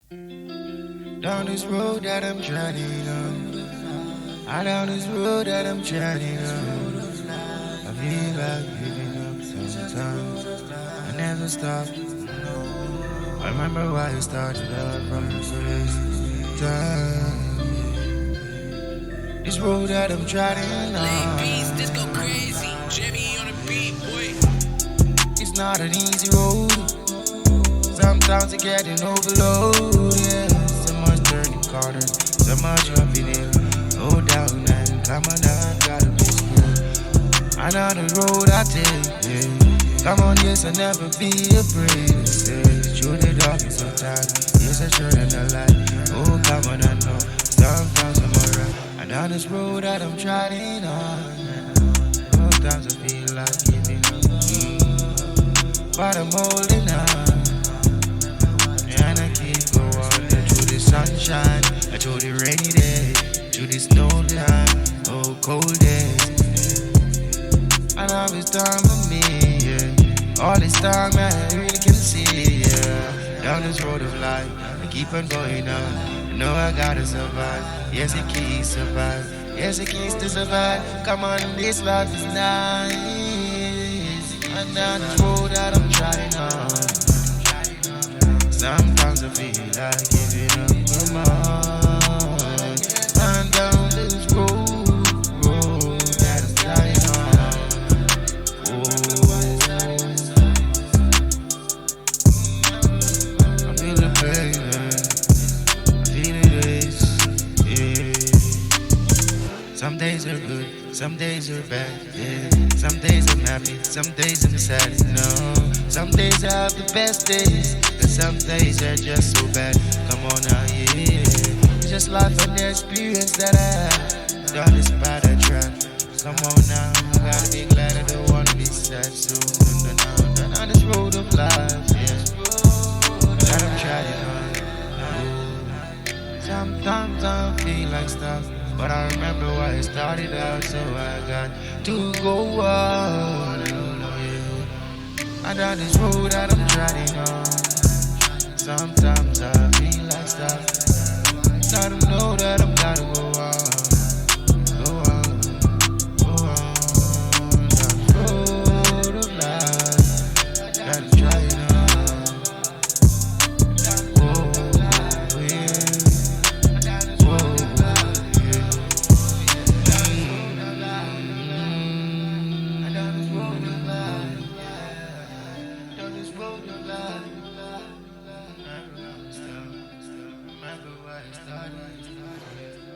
Down this road that I'm treading on. I down this road that I'm treading on. I feel like giving up sometimes. I never stop. I remember why I started out from the first time. This road that I'm treading Late beats, this go on. crazy. Jimmy on the beat, boy. It's not an easy road. Sometimes it's getting overload. Yeah, so much turning corners, so much up in it. Go down and come on down, gotta be smooth. I know the road I take, yeah. Come on, yes, I never be afraid. Say, shoot the dog sometimes. Yes, I sure in the light. Oh, come on, I know. Sometimes I'm alright. I know this road that I'm trying on. Sometimes I feel like giving up. But I'm holding on. And I keep going through the sunshine, through the rainy day, through the snow time, oh cold days. I know it's time for me, yeah. All this time I really can see, yeah. Down this road of life, I keep on going on. I know I gotta survive. Yes, it keeps survive. Yes, it keeps to survive. Come on, this life is nice. And down this road that I'm trying on. Sometimes I feel like giving up. Come on, and down this road that I'm trying on. Oh, I feel the pain, I feel it is, yeah. Some days are good, some days are bad, yeah. Some days I'm happy, some days I'm sad, no. Some days I have the best days, and some days are just so bad. Come on now, yeah. It's just life and the experience that I have. Done this bad I tried. Come on now, I gotta be glad I don't wanna be sad soon. On this road of life, yeah. That I'm trying on. Sometimes I feel like stuff, but I remember why it started out, so I got to go on. I down this road that I'm treading on. Sometimes I feel like stuff. I don't know that I'm gotta go on. Go on, go on. Down this road of life that I'm treading on. Oh, yeah. Oh, yeah. Down this road of life. Down this road of life. Remember why it started.